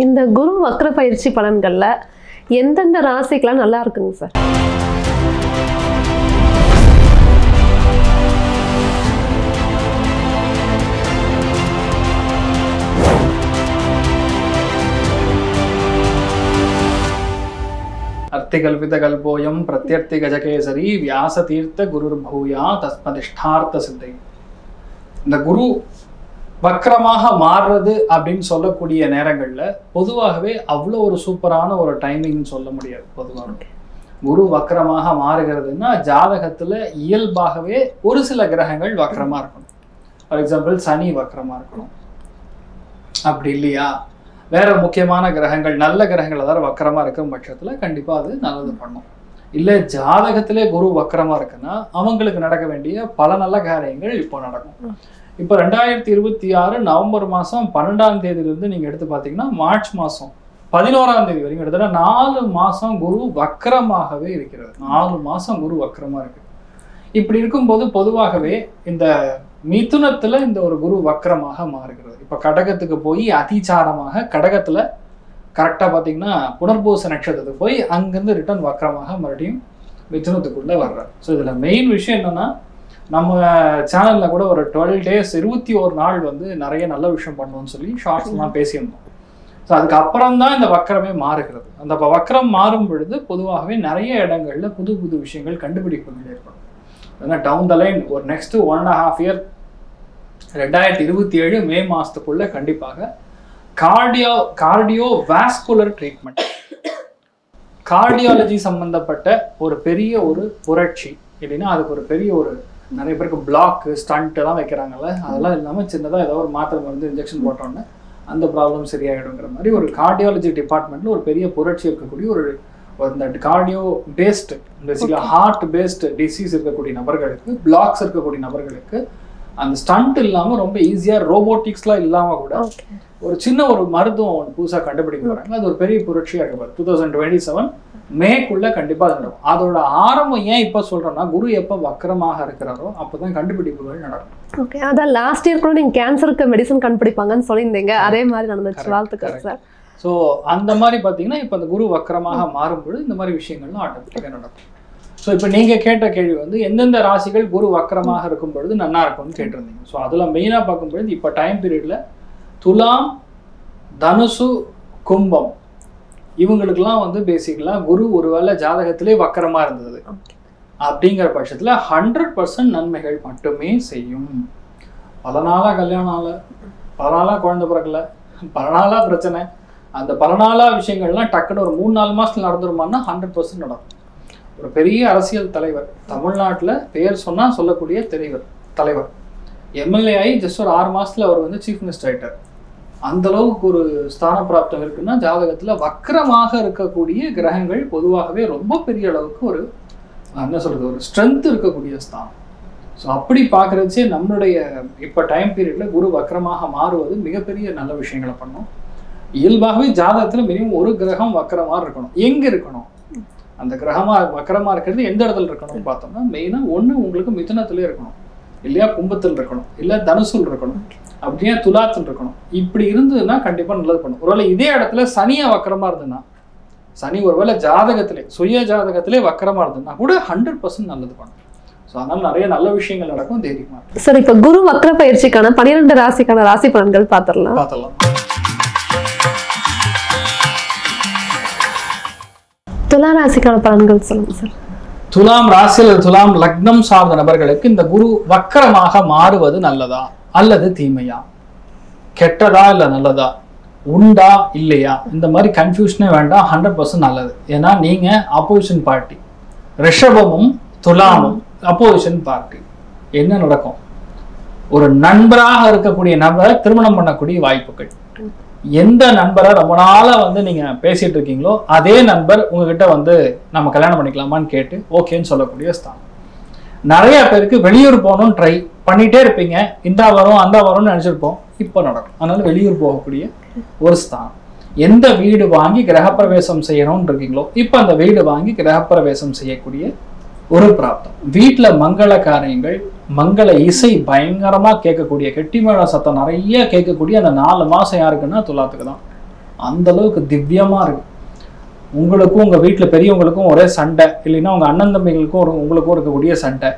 இந்த குரு வக்ர பயிற்சி பலன்கள்ல எந்தெந்த ராசிக்கெல்லாம் நல்லா இருக்குங்க சார்? अर्थिकल्पितकल्पोऽयं प्रत्यर्थिगजकेसरी व्यासतीर्थ गुरुर्भूया तस्मदिष्टार्थ सिद्धै. இந்த குரு வக்ரமாக மாறுறது அப்படின்னு சொல்லக்கூடிய நேரங்கள்ல பொதுவாகவே அவ்வளோ ஒரு சூப்பரான ஒரு டைமிங்னு சொல்ல முடியாது. பொதுவாக குரு வக்ரமாக மாறுகிறதுன்னா ஜாதகத்துல இயல்பாகவே ஒரு சில கிரகங்கள் வக்ரமா இருக்கணும். ஃபார் எக்ஸாம்பிள் சனி வக்ரமா இருக்கணும். அப்படி இல்லையா வேற முக்கியமான கிரகங்கள் நல்ல கிரகங்கள் அதாவது வக்கரமா இருக்கிற பட்சத்துல கண்டிப்பா அது நல்லது பண்ணும். இல்ல ஜாதகத்திலே குரு வக்கரமா இருக்குன்னா அவங்களுக்கு நடக்க வேண்டிய பல நல்ல காரியங்கள் இப்போ நடக்கும். இப்போ 2026 நவம்பர் மாசம் 12ஆம் தேதியிலிருந்து நீங்க எடுத்து பார்த்தீங்கன்னா மார்ச் மாசம் 11ஆம் தேதி வரைக்கும் கிட்டத்தட்ட 4 மாசம் குரு வக்கரமாகவே இருக்கிறது. 4 மாசம் குரு வக்கரமா இருக்கு. இப்படி இருக்கும்போது பொதுவாகவே இந்த மிதுனத்துல இந்த ஒரு குரு வக்கரமாக மாறுகிறது. இப்ப கடகத்துக்கு போய் அதிசாரமாக கடகத்துல கரெக்டா பாத்தீங்கன்னா புனர்பூச நட்சத்திரத்துக்கு போய் அங்கிருந்து ரிட்டர்ன் வக்கரமாக மறுபடியும் மிதுனத்துக்குள்ள வர்றாரு. ஸோ இதுல மெயின் விஷயம் என்னன்னா நம்ம சேனல்ல கூட ஒரு 12 days 21 நாள் வந்து நிறைய நல்ல விஷயம் பண்ணுவோம்னு சொல்லி ஷார்ட்ஸ் எல்லாம் பேசியிருந்தோம். ஸோ அதுக்கு அப்புறம் தான் இந்த வக்கரமே மாறுகிறது. அந்த வக்கரம் மாறும் பொழுது பொதுவாகவே நிறைய இடங்கள்ல புது புது விஷயங்கள் கண்டுபிடிப்புகள் ஏற்படும். ஏன்னா டவுன் த லைன் ஒரு நெக்ஸ்ட் 1.5 year 2027 மே மாசத்துக்குள்ள கண்டிப்பாக கார்டியோ வாஸ்குலர் ட்ரீட்மெண்ட் கார்டியாலஜி சம்பந்தப்பட்ட ஒரு பெரிய ஒரு புரட்சி இல்லைன்னா அதுக்கு ஒரு பெரிய ஒரு நிறைய பேருக்கு பிளாக் ஸ்டண்ட் எல்லாம் வைக்கிறாங்கல்ல அதெல்லாம் இல்லாமல் சின்னதாக ஏதோ ஒரு மாத்திரை மருந்து இன்ஜெக்ஷன் போட்டோன்னே அந்த ப்ராப்ளம் சரியாயிடுங்கிற மாதிரி ஒரு கார்டியாலஜி டிபார்ட்மெண்ட்ல ஒரு பெரிய புரட்சி இருக்கக்கூடிய ஒரு இந்த கார்டியோ பேஸ்டு பேசிக்கலா ஹார்ட் பேஸ்டு டிசீஸ் இருக்கக்கூடிய நபர்களுக்கு பிளாக்ஸ் இருக்கக்கூடிய நபர்களுக்கு அந்த ஸ்டண்ட் இல்லாமல் ரொம்ப ஈஸியாக ரோபோட்டிக்ஸ்லாம் இல்லாமல் கூட ஒரு சின்ன ஒரு மருத்துவம் ஒன்று புதுசாக கண்டுபிடிக்க போகிறாங்க. அது ஒரு பெரிய புரட்சியாக இருப்பார். 2027 மேக்குள்ள கண்டிப்பாக அது நடக்கும். அதோட ஆரம்பம் ஏன் இப்போ சொல்கிறோன்னா குரு எப்போ வக்கரமாக இருக்கிறாரோ அப்போ தான் கண்டுபிடிப்புகள் நடக்கும். ஓகே, அதான் லாஸ்ட் இயர் கூட நீங்கள் கேன்சருக்கு மெடிசன் கண்டுபிடிப்பாங்கன்னு சொல்லியிருந்தீங்க. அதே மாதிரி நடந்துச்சு. வாழ்த்துக்கள் சார். ஸோ அந்த மாதிரி பார்த்தீங்கன்னா இப்போ அந்த குரு வக்கரமாக மாறும்பொழுது இந்த மாதிரி விஷயங்கள்லாம் ஆட்டோமேட்டிக்காக நடக்கும். ஸோ இப்போ நீங்கள் கேட்ட கேள்வி வந்து எந்தெந்த ராசிகள் குரு வக்கரமாக இருக்கும் பொழுது நல்லா இருக்கும்னு கேட்டிருந்தீங்க. ஸோ அதில் மெயினாக பார்க்கும்பொழுது இப்போ டைம் பீரியடில் துலாம், தனுசு, கும்பம் இவங்களுக்கெல்லாம் வந்து பேசிக்கலாக குரு ஒருவேளை ஜாதகத்திலே வக்கரமாக இருந்தது அப்படிங்கிற பட்சத்தில் 100% நன்மைகள் மட்டுமே செய்யும். பல நாளாக கல்யாணம் ஆகலை, பல நாளாக குழந்தை பிறக்கலை, பல நாளாக பிரச்சனை, அந்த பல நாளாக விஷயங்கள்லாம் டக்குன்னு ஒரு 3-4 மாதத்தில் நடந்துருமான்னா 100% நடக்கும். ஒரு பெரிய அரசியல் தலைவர் தமிழ்நாட்டில் பேர் சொன்னால் சொல்லக்கூடிய தலைவர் எம்எல்ஏ ஆகி ஜஸ்ட் ஒரு 6 மாதத்தில் அவர் வந்து சீஃப் மினிஸ்டர் ஆகிட்டார். அந்த அளவுக்கு ஒரு ஸ்தான பிராப்தம் இருக்குன்னா ஜாதகத்தில் வக்கரமாக இருக்கக்கூடிய கிரகங்கள் பொதுவாகவே ரொம்ப பெரிய அளவுக்கு ஒரு என்ன சொல்றது ஒரு ஸ்ட்ரென்த் இருக்கக்கூடிய ஸ்தானம். ஸோ அப்படி பார்க்குறச்சே நம்மளுடைய இப்போ டைம் பீரியடில் குரு வக்கரமாக மாறுவது மிகப்பெரிய நல்ல விஷயங்களை பண்ணும். இயல்பாகவே ஜாதகத்தில் மினிமம் ஒரு கிரகம் வக்கரமாக இருக்கணும். எங்கே இருக்கணும் அந்த கிரகமாக வக்கரமாக இருக்கிறது எந்த இடத்துல இருக்கணும்னு பார்த்தோம்னா மெயினாக ஒன்று உங்களுக்கு மிதுனத்திலே இருக்கணும், இல்லையா கும்பத்தில் இருக்கணும், இல்லை தனுசுல் இருக்கணும், அப்படியே துலாத்தில் இருக்கணும். இப்படி இருந்ததுன்னா கண்டிப்பாக நல்லது பண்ணும். ஒருவேளை இதே இடத்துல சனியாக வக்கரமாக இருந்ததுன்னா சனி ஒருவேளை ஜாதகத்திலே சுய ஜாதகத்திலே வக்கரமாக இருந்ததுன்னா கூட 100% நல்லது பண்ணும். ஸோ அதனால நிறைய நல்ல விஷயங்கள் நடக்கும். தைரியமா சார். இப்போ குரு வக்ர பயிற்சிக்கான 12 ராசிக்கான ராசி பலன்கள் பார்த்துடலாம். துலா ராசிக்கான பலன்கள் சொல்லுங்க சார். துலாம் ராசியில் துலாம் லக்னம் சார்ந்த நபர்களுக்கு இந்த குரு வக்கரமாக மாறுவது நல்லதா அல்லது தீமையா, கெட்டதா இல்லை நல்லதா, உண்டா இல்லையா, இந்த மாதிரி கன்ஃபியூஷனே வேண்டாம். 100% நல்லது. ஏன்னா நீங்க அப்போசிஷன் பார்ட்டி, ரிஷபமும் துலாமும் அப்போசிஷன் பார்ட்டி. என்ன நடக்கும்? ஒரு நண்பராக இருக்கக்கூடிய நபரை திருமணம் பண்ணக்கூடிய வாய்ப்புகள். எந்த நண்பரை ரொம்ப நாளா வந்து நீங்க பேசிட்டு இருக்கீங்களோ அதே நண்பர் உங்ககிட்ட வந்து நம்ம கல்யாணம் பண்ணிக்கலாமான்னு கேட்டு ஓகேன்னு சொல்லக்கூடிய ஸ்தானம். நிறைய பேருக்கு வெளியூர் போகணும்னு ட்ரை பண்ணிட்டே இருப்பீங்க. இந்தா வரும் அந்த வரும்னு நினைச்சிருப்போம், இப்போ நடக்கும். அதனால வெளியூர் போகக்கூடிய ஒரு ஸ்தானம். எந்த வீடு வாங்கி கிரகப்பிரவேசம் செய்யணும்னு இருக்கீங்களோ இப்போ அந்த வீடு வாங்கி கிரகப்பிரவேசம் செய்யக்கூடிய ஒரு பிராப்தம். வீட்டில் மங்கள காரியங்கள், மங்கள இசை பயங்கரமா கேட்கக்கூடிய, கெட்டிமேள சத்தம் நிறைய கேட்கக்கூடிய அந்த 4 மாசம் யாருக்குன்னா துலாத்துக்கு தான். அந்த அளவுக்கு திவ்யமா இருக்கு. உங்களுக்கும் உங்க வீட்டுல பெரியவங்களுக்கும் ஒரே சண்டை, இல்லைன்னா உங்க அண்ணன் தம்பிகளுக்கும் உங்களுக்கும் இருக்கக்கூடிய சண்டை,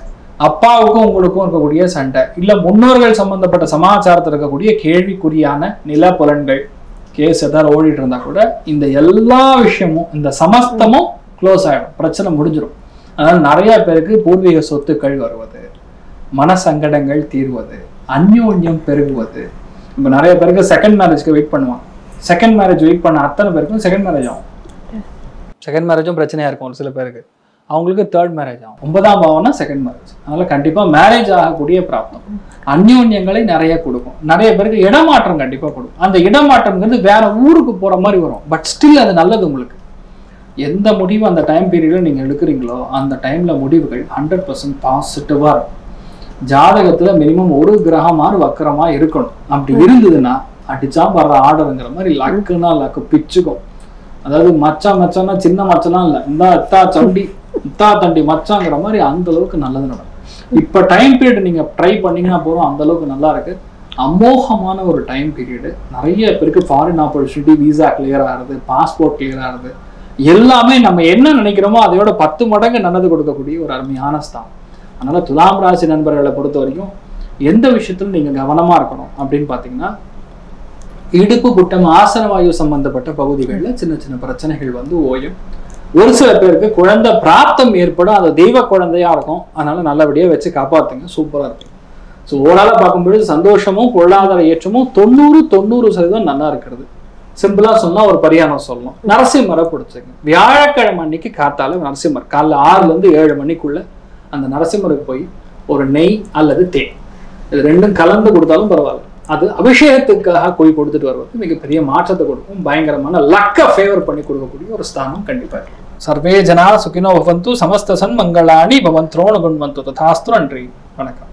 அப்பாவுக்கும் உங்களுக்கும் இருக்கக்கூடிய சண்டை, இல்ல முன்னோர்கள் சம்பந்தப்பட்ட சமாச்சாரத்தில் இருக்கக்கூடிய கேள்விக்குறியான நில புலன்கள் கேஸ் ஏதாவது ஓடிட்டு இருந்தா கூட இந்த எல்லா விஷயமும், இந்த சமஸ்தமும் க்ளோஸ் ஆகிடும், பிரச்சனை முடிஞ்சிடும். அதனால நிறைய பேருக்கு பூர்வீக சொத்துக்கள் வருவது, மனசங்கடங்கள் தீர்வது, அந்யோன்யம் பெருகுவது. இப்போ நிறைய பேருக்கு செகண்ட் மேரேஜ்க்கு வெயிட் பண்ணுவாங்க. செகண்ட் மேரேஜ் வெயிட் பண்ண அத்தனை பேருக்கும் செகண்ட் மேரேஜ் ஆகும். செகண்ட் மேரேஜும் பிரச்சனையா இருக்கும் ஒரு சில பேருக்கு. அவங்களுக்கு தேர்ட் மேரேஜ் ஆகும். 9ஆம் பாவம்னா செகண்ட் மேரேஜ். அதனால கண்டிப்பா மேரேஜ் ஆகக்கூடிய பிராப்தம் அந்யோன்யங்களை நிறைய கொடுக்கும். நிறைய பேருக்கு இடமாற்றம் கண்டிப்பா கொடுக்கும். அந்த இடமாற்றம்ங்கிறது வேற ஊருக்கு போற மாதிரி வரும். பட் ஸ்டில் அது நல்லது. உங்களுக்கு எந்த முடிவு அந்த டைம் பீரியட்ல நீங்க எடுக்கிறீங்களோ அந்த டைம்ல முடிவுகள் 100% பாசிட்டிவா இருக்கும். ஜாதகத்துல மினிமம் ஒரு கிரகமாறு வக்கரமா இருக்கணும். அப்படி இருந்ததுன்னா அடிச்சா வர்ற ஆர்டருங்கிற மாதிரி லக்குன்னா லக்கு பிச்சுக்கும். அதாவது மச்சான்னா சின்ன மச்சம்லாம் இல்லை, இந்த அத்தா சண்டி இத்தா தண்டி மச்சாங்கிற மாதிரி அந்த அளவுக்கு நல்லது நடக்கும். இப்ப டைம் பீரியட் நீங்க ட்ரை பண்ணீங்கன்னா போதும், அந்த அளவுக்கு நல்லா இருக்கு. அமோகமான ஒரு டைம் பீரியடு. நிறைய பேருக்கு ஃபாரின் ஆப்பர்ச்சுனிட்டி, விசா கிளியர் ஆகுறது, பாஸ்போர்ட் கிளியர் ஆகுறது, எல்லாமே நம்ம என்ன நினைக்கிறோமோ அதையோட 10 மடங்கு நல்லது கொடுக்கக்கூடிய ஒரு அருமையான ஸ்தானம். அதனால துலாம் ராசி நண்பர்களை பொறுத்த வரைக்கும் எந்த விஷயத்துல நீங்க கவனமா இருக்கணும் அப்படின்னு பாத்தீங்கன்னா, இடுப்பு குட்டம் ஆசனவாயு சம்பந்தப்பட்ட பகுதிகளில் சின்ன சின்ன பிரச்சனைகள் வந்து ஓயும். ஒரு சில பேருக்கு குழந்தை பிராப்தம் ஏற்படும், அது தெய்வ குழந்தையா இருக்கும். அதனால நல்லபடியா வச்சு காப்பாத்துங்க, சூப்பரா இருக்கும். ஸோ ஓராள பார்க்கும்பொழுது சந்தோஷமும் பொருளாதார ஏற்றமும் 90% நல்லா இருக்கிறது. சிம்பிளா சொன்னா ஒரு பரிகாரம் சொல்லணும். நரசிம்மரை பிடிச்சிங்க. வியாழக்கிழமை அன்னைக்கு காத்தால நரசிம்மர் காலைல 6 to 7 மணிக்குள்ள அந்த நரசிம்மருக்கு போய் ஒரு நெய் அல்லது தேன், இது ரெண்டும் கலந்து கொடுத்தாலும் பரவாயில்ல, அது அபிஷேகத்துக்காக போய் கொடுத்துட்டு வருவது மிகப்பெரிய மாற்றத்தை கொடுக்கும். பயங்கரமான லக்க ஃபேவர் பண்ணி கொடுக்கக்கூடிய ஒரு ஸ்தானம் கண்டிப்பா இருக்கு. சர்வே ஜனா சுகினோ பவந்து, சமஸ்த சன்மங்களானி பவந்த்ரோண குண்வந்து ததாஸ்து. நன்றி, வணக்கம்.